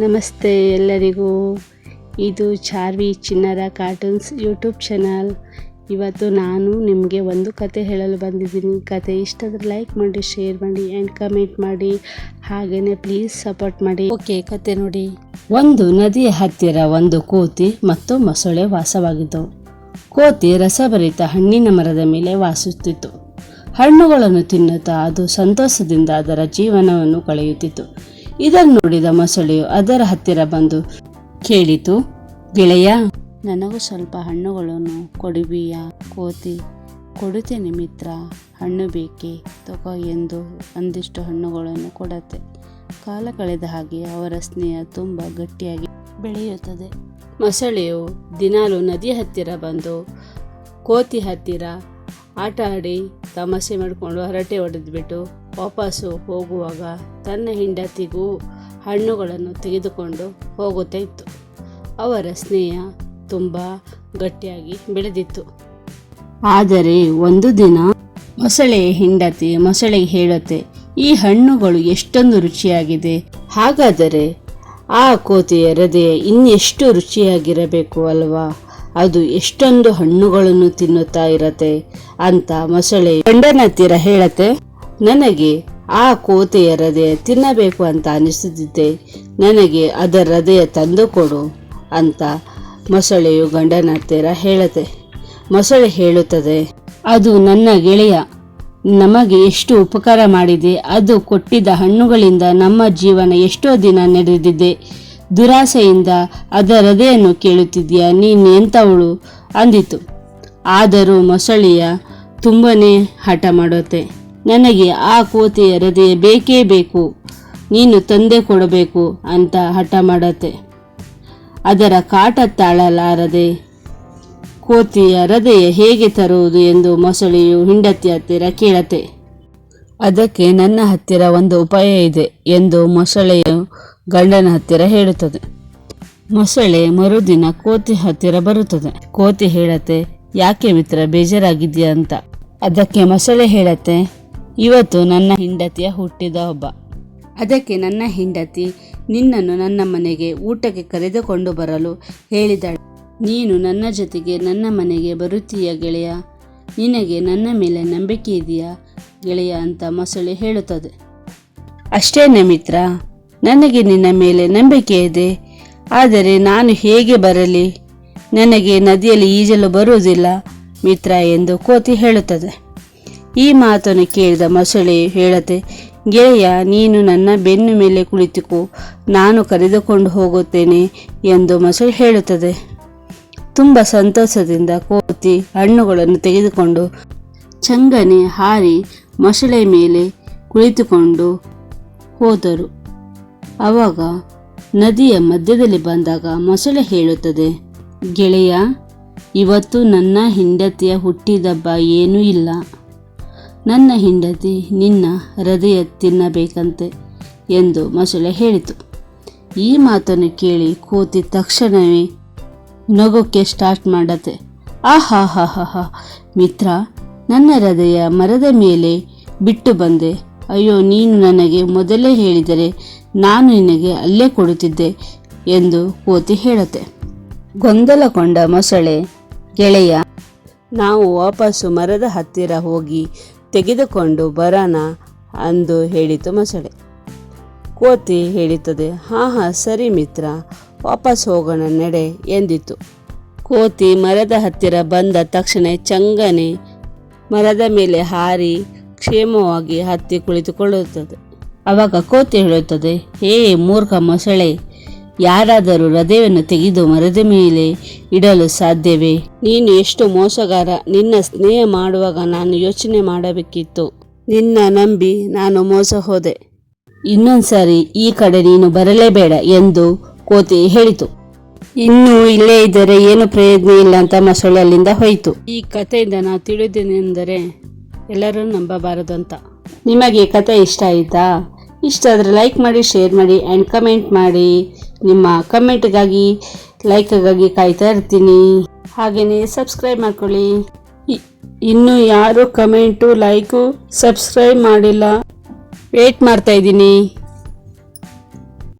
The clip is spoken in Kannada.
ನಮಸ್ತೆ ಎಲ್ಲರಿಗೂ. ಇದು ಚಾರ್ವಿ ಚಿನ್ನರ ಕಾರ್ಟೂನ್ಸ್ ಯೂಟ್ಯೂಬ್ ಚಾನಲ್. ಇವತ್ತು ನಾನು ನಿಮಗೆ ಒಂದು ಕತೆ ಹೇಳಲು ಬಂದಿದ್ದೀನಿ. ಕತೆ ಇಷ್ಟಾದರೆ ಲೈಕ್ ಮಾಡಿ, ಶೇರ್ ಮಾಡಿ ಆ್ಯಂಡ್ ಕಮೆಂಟ್ ಮಾಡಿ, ಹಾಗೆಯೇ ಪ್ಲೀಸ್ ಸಪೋರ್ಟ್ ಮಾಡಿ. ಓಕೆ, ಕತೆ ನೋಡಿ. ಒಂದು ನದಿಯ ಹತ್ತಿರ ಒಂದು ಕೋತಿ ಮತ್ತು ಮೊಸಳೆ ವಾಸವಾಗಿದ್ದವು. ಕೋತಿ ರಸಭರಿತ ಹಣ್ಣಿನ ಮರದ ಮೇಲೆ ವಾಸಿಸುತ್ತಿತ್ತು. ಹಣ್ಣುಗಳನ್ನು ತಿನ್ನುತ್ತಾ ಅದು ಸಂತೋಷದಿಂದ ಅದರ ಜೀವನವನ್ನು ಕಳೆಯುತ್ತಿತ್ತು. ಇದನ್ನು ನೋಡಿದ ಮೊಸಳೆಯು ಅದರ ಹತ್ತಿರ ಬಂದು ಕೇಳಿತು, ಗೆಳೆಯ, ನನಗೂ ಸ್ವಲ್ಪ ಹಣ್ಣುಗಳನ್ನು ಕೊಡುವಿಯಾ? ಕೋತಿ, ಕೊಡುತ್ತೇನೆ ಮಿತ್ರ, ಹಣ್ಣು ಬೇಕೇ, ತಗೋ ಎಂದು ಒಂದಿಷ್ಟು ಹಣ್ಣುಗಳನ್ನು ಕೊಡತ್ತೆ. ಕಾಲ ಕಳೆದ ಹಾಗೆ ಅವರ ಸ್ನೇಹ ತುಂಬ ಗಟ್ಟಿಯಾಗಿ ಬೆಳೆಯುತ್ತದೆ. ಮೊಸಳೆಯು ದಿನಾಲು ನದಿಯ ಹತ್ತಿರ ಬಂದು ಕೋತಿ ಹತ್ತಿರ ಆಟ ಆಡಿ ತಮಾಷೆ ಮಾಡಿಕೊಂಡು ಹರಟೆ ಹೊಡೆದ್ಬಿಟ್ಟು ವಾಪಸ್ಸು ಹೋಗುವಾಗ ತನ್ನ ಹೆಂಡತಿಗೂ ಹಣ್ಣುಗಳನ್ನು ತೆಗೆದುಕೊಂಡು ಹೋಗುತ್ತಾ ಇತ್ತು. ಅವರ ಸ್ನೇಹ ತುಂಬ ಗಟ್ಟಿಯಾಗಿ ಬೆಳೆದಿತ್ತು. ಆದರೆ ಒಂದು ದಿನ ಮೊಸಳೆಯ ಹೆಂಡತಿ ಮೊಸಳೆಗೆ ಹೇಳುತ್ತೆ, ಈ ಹಣ್ಣುಗಳು ಎಷ್ಟೊಂದು ರುಚಿಯಾಗಿದೆ, ಹಾಗಾದರೆ ಆ ಕೋತಿಯ ಹೃದಯ ಇನ್ನೆಷ್ಟು ರುಚಿಯಾಗಿರಬೇಕು ಅಲ್ವಾ? ಅದು ಎಷ್ಟೊಂದು ಹಣ್ಣುಗಳನ್ನು ತಿನ್ನುತ್ತಾ ಇರತ್ತೆ ಅಂತ ಮೊಸಳೆ ಗಂಡನ ಹತ್ತಿರ ಹೇಳತ್ತೆ. ನನಗೆ ಆ ಕೋತೆಯ ಹೃದಯ ತಿನ್ನಬೇಕು ಅಂತ ಅನಿಸುತ್ತಿದ್ದೆ, ನನಗೆ ಅದರ ಹೃದಯ ತಂದು ಕೊಡು ಅಂತ ಮೊಸಳೆಯು ಗಂಡನ ಹತ್ತಿರ ಹೇಳತ್ತೆ. ಮೊಸಳೆ ಹೇಳುತ್ತದೆ, ಅದು ನನ್ನ ಗೆಳೆಯ, ನಮಗೆ ಎಷ್ಟು ಉಪಕಾರ ಮಾಡಿದೆ, ಅದು ಕೊಟ್ಟಿದ್ದ ಹಣ್ಣುಗಳಿಂದ ನಮ್ಮ ಜೀವನ ಎಷ್ಟೋ ದಿನ ನಡೆದಿದೆ. ದುರಾಸೆಯಿಂದ ಅದರ ಹೃದಯವನ್ನು ಕೇಳುತ್ತಿದ್ದೀಯಾ? ನೀನು ಎಂಥವಳು ಅಂದಿತು. ಆದರೂ ಮೊಸಳೆಯ ತುಂಬನೇ ಹಠ ಮಾಡುತ್ತೆ. ನನಗೆ ಆ ಕೋತಿಯ ಹೃದಯ ಬೇಕೇ ಬೇಕು, ನೀನು ತಂದೆ ಕೊಡಬೇಕು ಅಂತ ಹಠ ಮಾಡುತ್ತೆ. ಅದರ ಕಾಟ ತಾಳಲಾರದೆ ಕೋತಿಯ ಹೃದಯ ಹೇಗೆ ತರುವುದು ಎಂದು ಮೊಸಳೆಯು ಹೆಂಡತಿ ಹತ್ತಿರ ಕೇಳತ್ತೆ. ಅದಕ್ಕೆ ನನ್ನ ಹತ್ತಿರ ಒಂದು ಉಪಾಯ ಇದೆ ಎಂದು ಮೊಸಳೆಯು ಗಂಡನ ಹತ್ತಿರ ಹೇಳುತ್ತದೆ. ಮೊಸಳೆ ಮರುದಿನ ಕೋತಿ ಹತ್ತಿರ ಬರುತ್ತದೆ. ಕೋತಿ ಹೇಳತ್ತೆ, ಯಾಕೆ ಮಿತ್ರ, ಬೇಜಾರಾಗಿದ್ಯಾ ಅಂತ. ಅದಕ್ಕೆ ಮೊಸಳೆ ಹೇಳತ್ತೆ, ಇವತ್ತು ನನ್ನ ಹೆಂಡತಿಯ ಹುಟ್ಟಿದ ಹಬ್ಬ. ಅದಕ್ಕೆ ನನ್ನ ಹೆಂಡತಿ ನಿನ್ನನ್ನು ನನ್ನ ಮನೆಗೆ ಊಟಕ್ಕೆ ಕರೆದುಕೊಂಡು ಬರಲು ಹೇಳಿದಾಳೆ. ನೀನು ನನ್ನ ಜೊತೆಗೆ ನನ್ನ ಮನೆಗೆ ಬರುತ್ತೀಯ ಗೆಳೆಯ? ನಿನಗೆ ನನ್ನ ಮೇಲೆ ನಂಬಿಕೆ ಇದೆಯಾ ಗೆಳೆಯ ಅಂತ ಮೊಸಳೆ ಹೇಳುತ್ತದೆ. ಅಷ್ಟೇನೇ ಮಿತ್ರ, ನನಗೆ ನಿನ್ನ ಮೇಲೆ ನಂಬಿಕೆ ಇದೆ, ಆದರೆ ನಾನು ಹೇಗೆ ಬರಲಿ? ನನಗೆ ನದಿಯಲ್ಲಿ ಈಜಲು ಬರುವುದಿಲ್ಲ ಮಿತ್ರ ಎಂದು ಕೋತಿ ಹೇಳುತ್ತದೆ. ಈ ಮಾತನ್ನು ಕೇಳಿದ ಮೊಸಳೆ ಹೇಳುತ್ತೆ, ಗೆಳೆಯ, ನೀನು ನನ್ನ ಬೆನ್ನು ಮೇಲೆ ಕುಳಿತುಕೋ, ನಾನು ಕರೆದುಕೊಂಡು ಹೋಗುತ್ತೇನೆ ಎಂದು ಮೊಸಳೆ ಹೇಳುತ್ತದೆ. ತುಂಬ ಸಂತೋಷದಿಂದ ಕೋತಿ ಹಣ್ಣುಗಳನ್ನು ತೆಗೆದುಕೊಂಡು ಚಂಗನೆ ಹಾರಿ ಮೊಸಳೆ ಮೇಲೆ ಕುಳಿತುಕೊಂಡು ಹೋದರು. ಆವಾಗ ನದಿಯ ಮಧ್ಯದಲ್ಲಿ ಬಂದಾಗ ಮೊಸಳೆ ಹೇಳುತ್ತದೆ, ಗೆಳೆಯ, ಇವತ್ತು ನನ್ನ ಹೆಂಡತಿಯ ಹುಟ್ಟಿದಬ್ಬ ಏನೂ ಇಲ್ಲ. ನನ್ನ ಹೆಂಡತಿ ನಿನ್ನ ಹೃದಯ ತಿನ್ನಬೇಕಂತೆ ಎಂದು ಮೊಸಳೆ ಹೇಳಿತು. ಈ ಮಾತನ್ನು ಕೇಳಿ ಕೋತಿ ತಕ್ಷಣವೇ ನಗೋಕ್ಕೆ ಸ್ಟಾರ್ಟ್ ಮಾಡತ್ತೆ. ಆಹಾ ಮಿತ್ರ, ನನ್ನ ಹೃದಯ ಮರದ ಮೇಲೆ ಬಿಟ್ಟು ಬಂದೆ. ಅಯ್ಯೋ, ನೀನು ನನಗೆ ಮೊದಲೇ ಹೇಳಿದರೆ ನಾನು ನಿನಗೆ ಅಲ್ಲೇ ಕೊಡುತ್ತಿದ್ದೆ ಎಂದು ಕೋತಿ ಹೇಳುತ್ತೆ. ಗೊಂದಲಗೊಂಡ ಮೊಸಳೆ, ಗೆಳೆಯ, ನಾವು ವಾಪಸ್ಸು ಮರದ ಹತ್ತಿರ ಹೋಗಿ ತೆಗೆದುಕೊಂಡು ಬರೋಣ ಅಂದು ಹೇಳಿತು ಮೊಸಳೆ. ಕೋತಿ ಹೇಳುತ್ತದೆ, ಹಾ ಸರಿ ಮಿತ್ರ, ವಾಪಸ್ ಹೋಗೋಣ ನಡೆ ಎಂದಿತು. ಕೋತಿ ಮರದ ಹತ್ತಿರ ಬಂದ ತಕ್ಷಣ ಚಂಗನೆ ಮರದ ಮೇಲೆ ಹಾರಿ ಕ್ಷೇಮವಾಗಿ ಹತ್ತಿ ಕುಳಿತುಕೊಳ್ಳುತ್ತದೆ. ಆವಾಗ ಕೋತಿ ಹೇಳುತ್ತದೆ, ಹೇ ಮೂರ್ಖ ಮೊಸಳೆ, ಯಾರಾದರೂ ಹೃದಯವನ್ನು ತೆಗೆದು ಮರದ ಮೇಲೆ ಇಡಲು ಸಾಧ್ಯವೇ? ನೀನು ಎಷ್ಟು ಮೋಸಗಾರ. ನಿನ್ನ ಸ್ನೇಹ ಮಾಡುವಾಗ ನಾನು ಯೋಚನೆ ಮಾಡಬೇಕಿತ್ತು. ನಿನ್ನ ನಂಬಿ ನಾನು ಮೋಸ ಹೋದೆ. ಇನ್ನೊಂದ್ಸಾರಿ ಈ ಕಡೆ ನೀನು ಬರಲೇಬೇಡ ಎಂದು ಕೋತಿ ಹೇಳಿತು. ಇನ್ನೂ ಇಲ್ಲೇ ಇದ್ದರೆ ಏನು ಪ್ರಯೋಜನ ಇಲ್ಲ ಅಂತ ಮೊಸಳೆ ಅಲ್ಲಿಂದ ಹೋಯಿತು. ಈ ಕಥೆಯಿಂದ ನಾವು ತಿಳಿದೇನೆಂದರೆ ಎಲ್ಲರೂ ನಂಬಬಾರದು ಅಂತ. ನಿಮಗೆ ಕತೆ ಇಷ್ಟ ಆಯಿತಾ? ಇಷ್ಟ ಆದರೆ ಲೈಕ್ ಮಾಡಿ, ಶೇರ್ ಮಾಡಿ ಆ್ಯಂಡ್ ಕಮೆಂಟ್ ಮಾಡಿ. ನಿಮ್ಮ ಕಮೆಂಟ್ಗಾಗಿ, ಲೈಕ್ಗಾಗಿ ಕಾಯ್ತಾ ಇರ್ತೀನಿ. ಹಾಗೆಯೇ ಸಬ್ಸ್ಕ್ರೈಬ್ ಮಾಡ್ಕೊಳ್ಳಿ. ಇನ್ನೂ ಯಾರು ಕಮೆಂಟು, ಲೈಕು, ಸಬ್ಸ್ಕ್ರೈಬ್ ಮಾಡಿಲ್ಲ, ವೇಟ್ ಮಾಡ್ತಾ ಇದ್ದೀನಿ.